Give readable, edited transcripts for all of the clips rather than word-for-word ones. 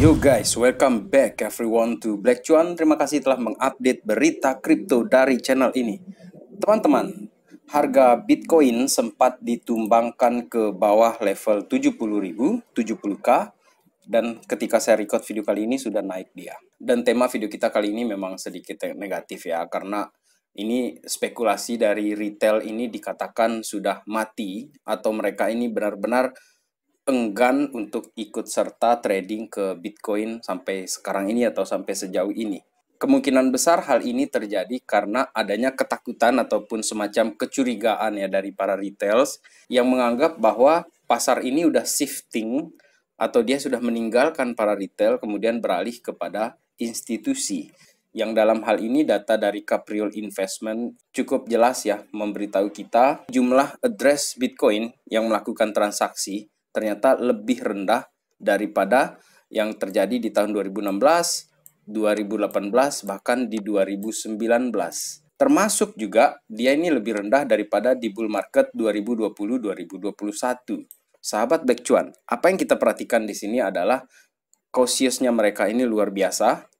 Yo guys, welcome back everyone to Black Cuan. Terima kasih telah mengupdate berita kripto dari channel ini. Teman-teman, harga Bitcoin sempat ditumbangkan ke bawah level 70.000, 70k. Dan ketika saya record video kali ini sudah naik dia. Dan tema video kita kali ini memang sedikit negatif ya, karena ini spekulasi dari retail ini dikatakan sudah mati atau mereka ini benar-benar enggan untuk ikut serta trading ke Bitcoin sampai sekarang ini atau sampai sejauh ini. Kemungkinan besar hal ini terjadi karena adanya ketakutan ataupun semacam kecurigaan ya dari para retails yang menganggap bahwa pasar ini udah shifting atau dia sudah meninggalkan para retail kemudian beralih kepada institusi. Yang dalam hal ini data dari Capriol Investment cukup jelas ya memberitahu kita jumlah address Bitcoin yang melakukan transaksi ternyata lebih rendah daripada yang terjadi di tahun 2016, 2018, bahkan di 2019. Termasuk juga dia ini lebih rendah daripada di bull market 2020-2021. Sahabat Black Cuan, apa yang kita perhatikan di sini adalah cautiousnya mereka ini luar biasa.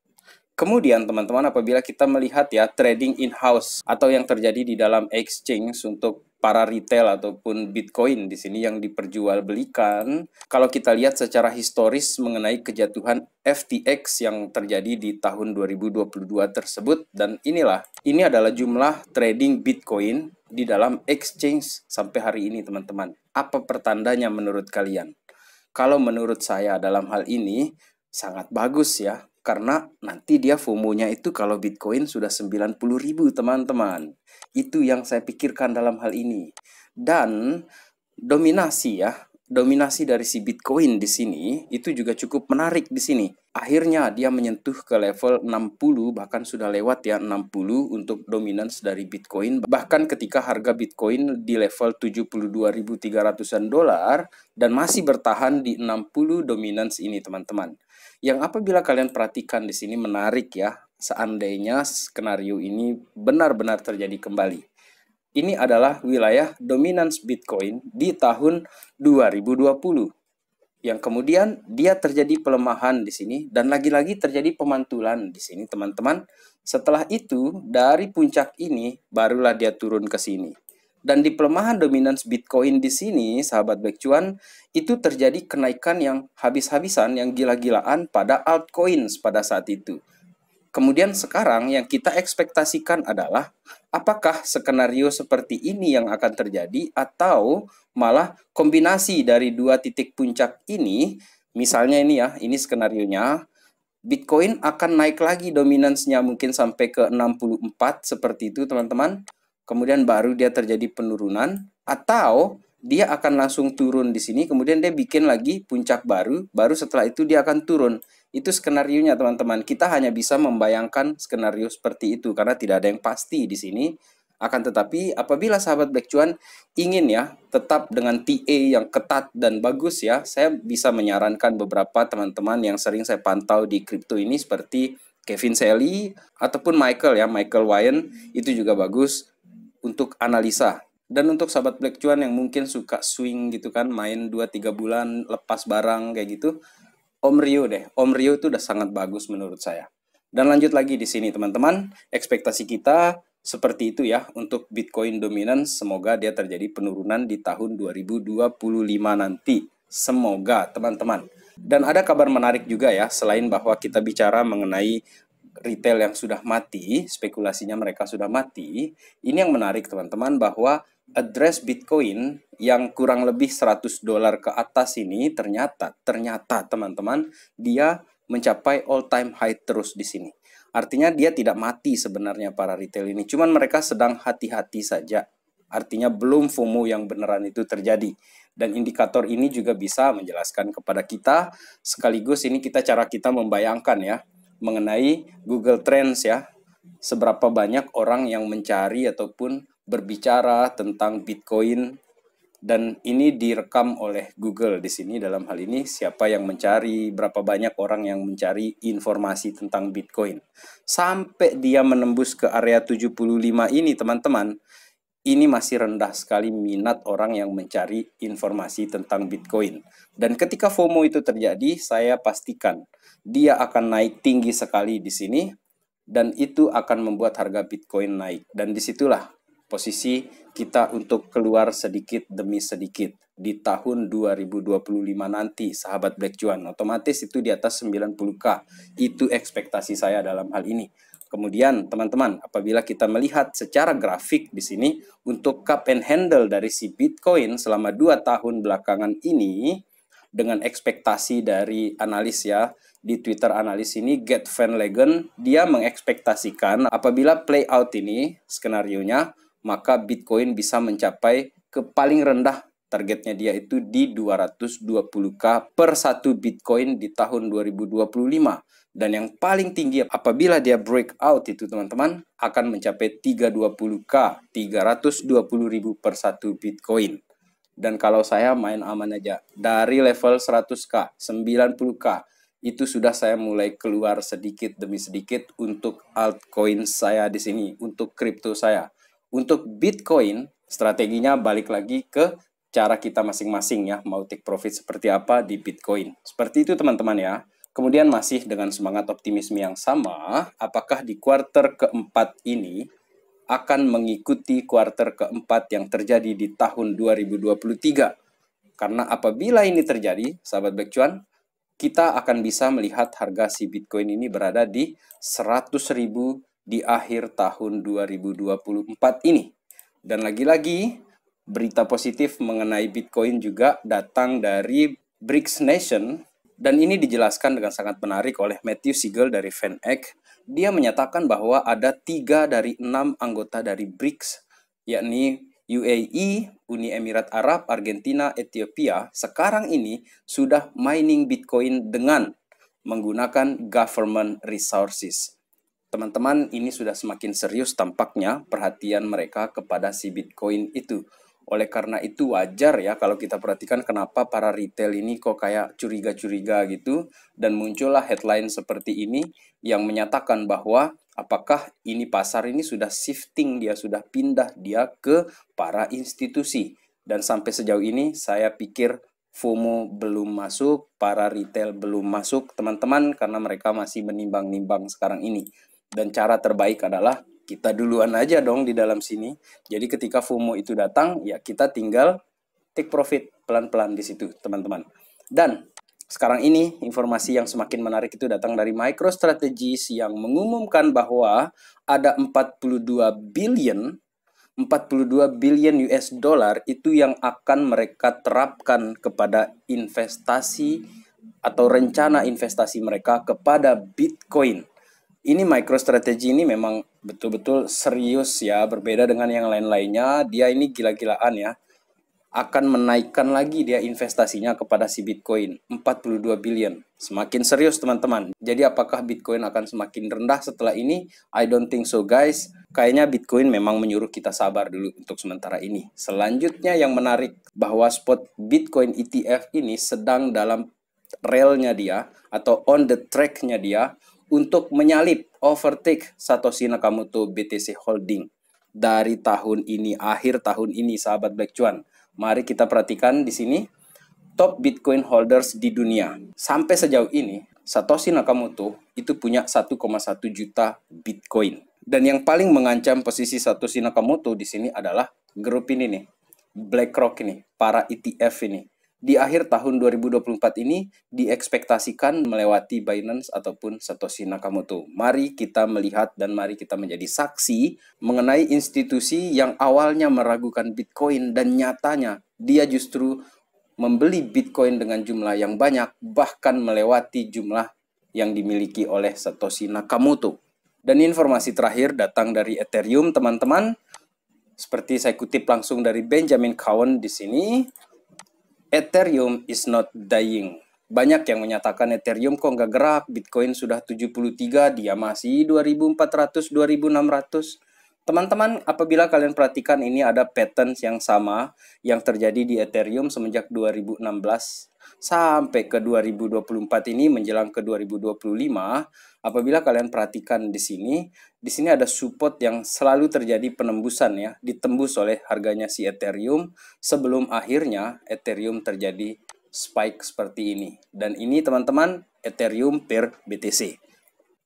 Kemudian teman-teman apabila kita melihat ya trading in-house atau yang terjadi di dalam exchange untuk para retail ataupun Bitcoin di sini yang diperjualbelikan, kalau kita lihat secara historis mengenai kejatuhan FTX yang terjadi di tahun 2022 tersebut, dan ini adalah jumlah trading Bitcoin di dalam exchange sampai hari ini teman-teman. Apa pertandanya menurut kalian? Kalau menurut saya dalam hal ini sangat bagus ya. Karena nanti dia FOMO-nya itu kalau Bitcoin sudah 90.000 teman-teman. Itu yang saya pikirkan dalam hal ini. Dan dominasi dari si Bitcoin di sini itu juga cukup menarik di sini. Akhirnya dia menyentuh ke level 60, bahkan sudah lewat ya 60 untuk dominance dari Bitcoin. Bahkan ketika harga Bitcoin di level 72.300-an dolar dan masih bertahan di 60 dominance ini teman-teman. Yang apabila kalian perhatikan di sini menarik ya, seandainya skenario ini benar-benar terjadi kembali. Ini adalah wilayah dominance Bitcoin di tahun 2020. Yang kemudian dia terjadi pelemahan di sini dan lagi-lagi terjadi pemantulan di sini teman-teman. Setelah itu dari puncak ini barulah dia turun ke sini. Dan di pelemahan dominance Bitcoin di sini, sahabat Black Cuan, itu terjadi kenaikan yang habis-habisan, yang gila-gilaan pada altcoins pada saat itu. Kemudian sekarang yang kita ekspektasikan adalah apakah skenario seperti ini yang akan terjadi atau malah kombinasi dari dua titik puncak ini, misalnya ini ya, ini skenarionya, Bitcoin akan naik lagi dominance-nya mungkin sampai ke 64 seperti itu teman-teman. Kemudian baru dia terjadi penurunan atau dia akan langsung turun di sini kemudian dia bikin lagi puncak baru setelah itu dia akan turun. Itu skenarionya teman-teman. Kita hanya bisa membayangkan skenario seperti itu karena tidak ada yang pasti di sini. Akan tetapi apabila sahabat Black Cuan ingin ya tetap dengan TA yang ketat dan bagus ya, saya bisa menyarankan beberapa teman-teman yang sering saya pantau di kripto ini seperti Kevin Shelley ataupun Michael Wyan, itu juga bagus untuk analisa. Dan untuk sahabat Black Cuan yang mungkin suka swing gitu kan, main 2-3 bulan lepas barang kayak gitu, Om Rio itu udah sangat bagus menurut saya. Dan lanjut lagi di sini teman-teman, ekspektasi kita seperti itu ya untuk Bitcoin dominance, semoga dia terjadi penurunan di tahun 2025 nanti. Semoga teman-teman. Dan ada kabar menarik juga ya, selain bahwa kita bicara mengenai retail yang sudah mati, spekulasinya mereka sudah mati. Ini yang menarik teman-teman bahwa address Bitcoin yang kurang lebih 100 dolar ke atas ini ternyata teman-teman dia mencapai all time high terus di sini. Artinya dia tidak mati sebenarnya para retail ini, cuman mereka sedang hati-hati saja. Artinya belum FOMO yang beneran itu terjadi. Dan indikator ini juga bisa menjelaskan kepada kita sekaligus ini cara kita membayangkan ya mengenai Google Trends ya, seberapa banyak orang yang mencari ataupun berbicara tentang Bitcoin, dan ini direkam oleh Google di sini dalam hal ini siapa yang mencari, berapa banyak orang yang mencari informasi tentang Bitcoin. Sampai dia menembus ke area 75 ini teman-teman, ini masih rendah sekali minat orang yang mencari informasi tentang Bitcoin. Dan ketika FOMO itu terjadi, saya pastikan dia akan naik tinggi sekali di sini, dan itu akan membuat harga Bitcoin naik. Dan disitulah posisi kita untuk keluar sedikit demi sedikit di tahun 2025 nanti, sahabat Black Cuan. Otomatis itu di atas 90K. Itu ekspektasi saya dalam hal ini. Kemudian teman-teman, apabila kita melihat secara grafik di sini untuk cup and handle dari si Bitcoin selama 2 tahun belakangan ini, dengan ekspektasi dari analis ya, di Twitter analis ini, Get Van Legend, dia mengekspektasikan apabila play out ini, skenarionya, maka Bitcoin bisa mencapai ke paling rendah targetnya dia itu di 220K per satu Bitcoin di tahun 2025. Dan yang paling tinggi apabila dia breakout itu teman-teman akan mencapai 320K, 320.000 per satu Bitcoin. Dan kalau saya main aman aja, dari level 100K, 90K, itu sudah saya mulai keluar sedikit demi sedikit untuk altcoin saya di sini, untuk kripto saya. Untuk Bitcoin, strateginya balik lagi ke cara kita masing-masing ya, mau take profit seperti apa di Bitcoin. Seperti itu teman-teman ya. Kemudian masih dengan semangat optimisme yang sama, apakah di kuarter keempat ini akan mengikuti kuarter keempat yang terjadi di tahun 2023? Karena apabila ini terjadi, sahabat Black Cuan, kita akan bisa melihat harga si Bitcoin ini berada di 100.000 di akhir tahun 2024 ini. Dan lagi-lagi, berita positif mengenai Bitcoin juga datang dari BRICS Nation, dan ini dijelaskan dengan sangat menarik oleh Matthew Siegel dari VanEck. Dia menyatakan bahwa ada 3 dari 6 anggota dari BRICS, yakni UAE, Uni Emirat Arab, Argentina, Ethiopia, sekarang ini sudah mining Bitcoin dengan menggunakan government resources. Teman-teman, ini sudah semakin serius tampaknya perhatian mereka kepada si Bitcoin itu. Oleh karena itu wajar ya kalau kita perhatikan kenapa para retail ini kok kayak curiga-curiga gitu. Dan muncullah headline seperti ini yang menyatakan bahwa apakah ini pasar ini sudah shifting, dia sudah pindah dia ke para institusi. Dan sampai sejauh ini saya pikir FOMO belum masuk, para retail belum masuk teman-teman, karena mereka masih menimbang-nimbang sekarang ini. Dan cara terbaik adalah kita duluan aja dong di dalam sini. Jadi ketika FOMO itu datang, ya kita tinggal take profit pelan-pelan di situ, teman-teman. Dan sekarang ini informasi yang semakin menarik itu datang dari MicroStrategies yang mengumumkan bahwa ada 42 billion US dollar itu yang akan mereka terapkan kepada investasi atau rencana investasi mereka kepada Bitcoin. Ini MicroStrategy ini memang betul-betul serius ya, berbeda dengan yang lain-lainnya. Dia ini gila-gilaan ya. Akan menaikkan lagi dia investasinya kepada si Bitcoin, 42 billion. Semakin serius teman-teman. Jadi apakah Bitcoin akan semakin rendah setelah ini? I don't think so guys. Kayaknya Bitcoin memang menyuruh kita sabar dulu untuk sementara ini. Selanjutnya yang menarik bahwa spot Bitcoin ETF ini sedang dalam railnya dia atau on the track-nya dia untuk menyalip overtake Satoshi Nakamoto BTC Holding dari tahun ini, akhir tahun ini, sahabat Black Cuan. Mari kita perhatikan di sini top Bitcoin holders di dunia. Sampai sejauh ini, Satoshi Nakamoto itu punya 1,1 juta Bitcoin. Dan yang paling mengancam posisi Satoshi Nakamoto di sini adalah grup ini nih, BlackRock ini, para ETF ini. Di akhir tahun 2024 ini diekspektasikan melewati Binance ataupun Satoshi Nakamoto. Mari kita melihat dan mari kita menjadi saksi mengenai institusi yang awalnya meragukan Bitcoin dan nyatanya dia justru membeli Bitcoin dengan jumlah yang banyak, bahkan melewati jumlah yang dimiliki oleh Satoshi Nakamoto. Dan informasi terakhir datang dari Ethereum, teman-teman. Seperti saya kutip langsung dari Benjamin Cowen di sini. Ethereum is not dying. Banyak yang menyatakan Ethereum kok nggak gerak, Bitcoin sudah 73, dia masih 2400, 2600. Teman-teman, apabila kalian perhatikan ini ada pattern yang sama yang terjadi di Ethereum semenjak 2016 sampai ke 2024 ini menjelang ke 2025. Apabila kalian perhatikan di sini ada support yang selalu terjadi penembusan ya, ditembus oleh harganya si Ethereum sebelum akhirnya Ethereum terjadi spike seperti ini. Dan ini teman-teman Ethereum per BTC.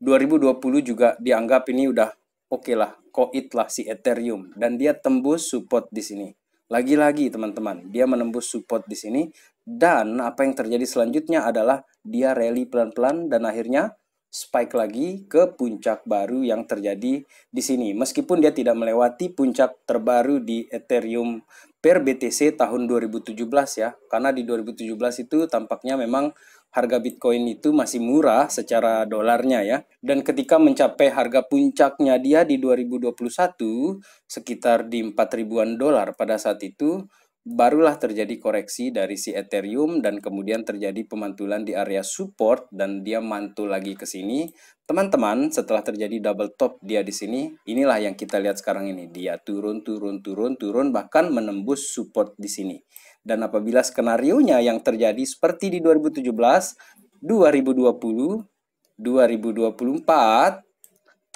2020 juga dianggap ini udah oke lah, koit lah si Ethereum, dan dia tembus support di sini. Lagi-lagi teman-teman, dia menembus support di sini, dan apa yang terjadi selanjutnya adalah dia rally pelan-pelan dan akhirnya spike lagi ke puncak baru yang terjadi di sini. Meskipun dia tidak melewati puncak terbaru di Ethereum per BTC tahun 2017 ya, karena di 2017 itu tampaknya memang harga Bitcoin itu masih murah secara dolarnya ya. Dan ketika mencapai harga puncaknya dia di 2021 sekitar di 4 ribuan dolar pada saat itu, barulah terjadi koreksi dari si Ethereum dan kemudian terjadi pemantulan di area support dan dia mantul lagi ke sini. Teman-teman, setelah terjadi double top dia di sini, inilah yang kita lihat sekarang ini. Dia turun, bahkan menembus support di sini. Dan apabila skenarionya yang terjadi seperti di 2017, 2020, 2024,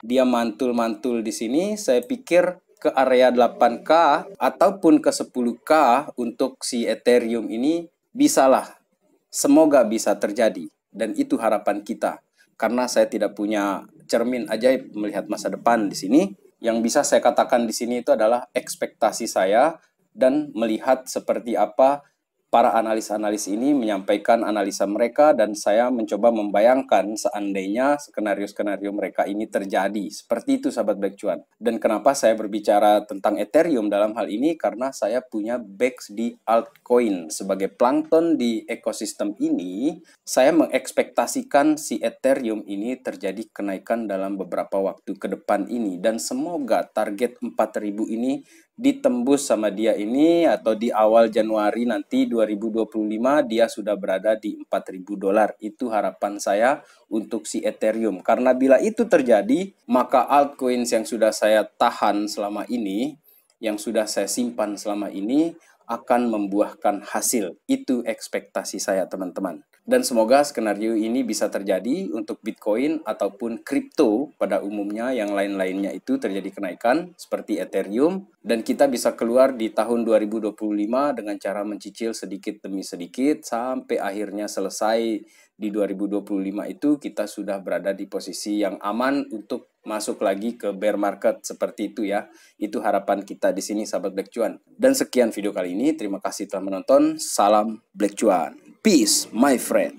dia mantul-mantul di sini, saya pikir ke area 8K ataupun ke 10K untuk si Ethereum ini bisalah. Semoga bisa terjadi. Dan itu harapan kita. Karena saya tidak punya cermin ajaib melihat masa depan di sini. Yang bisa saya katakan di sini itu adalah ekspektasi saya dan melihat seperti apa para analis-analis ini menyampaikan analisa mereka dan saya mencoba membayangkan seandainya skenario-skenario mereka ini terjadi. Seperti itu sahabat Black Cuan. Dan kenapa saya berbicara tentang Ethereum dalam hal ini? Karena saya punya backs di altcoin. Sebagai plankton di ekosistem ini, saya mengekspektasikan si Ethereum ini terjadi kenaikan dalam beberapa waktu ke depan ini. Dan semoga target 4.000 ini ditembus sama dia ini atau di awal Januari nanti 2025 dia sudah berada di 4.000 dolar. Itu harapan saya untuk si Ethereum. Karena bila itu terjadi, maka altcoins yang sudah saya tahan selama ini, yang sudah saya simpan selama ini akan membuahkan hasil. Itu ekspektasi saya teman-teman. Dan semoga skenario ini bisa terjadi untuk Bitcoin ataupun kripto pada umumnya yang lain-lainnya itu terjadi kenaikan seperti Ethereum. Dan kita bisa keluar di tahun 2025 dengan cara mencicil sedikit demi sedikit sampai akhirnya selesai di 2025 itu kita sudah berada di posisi yang aman untuk masuk lagi ke bear market seperti itu ya. Itu harapan kita di sini sahabat Black Cuan. Dan sekian video kali ini. Terima kasih telah menonton. Salam Black Cuan. Peace, my friend.